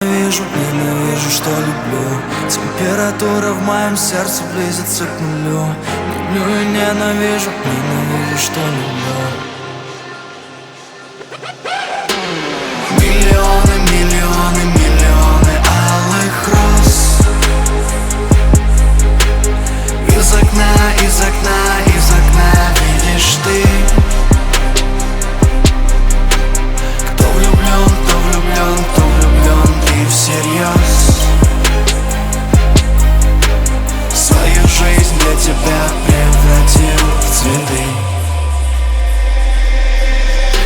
Ненавижу, что люблю. Температура в моем сердце близится к нулю. Люблю и ненавижу, что люблю.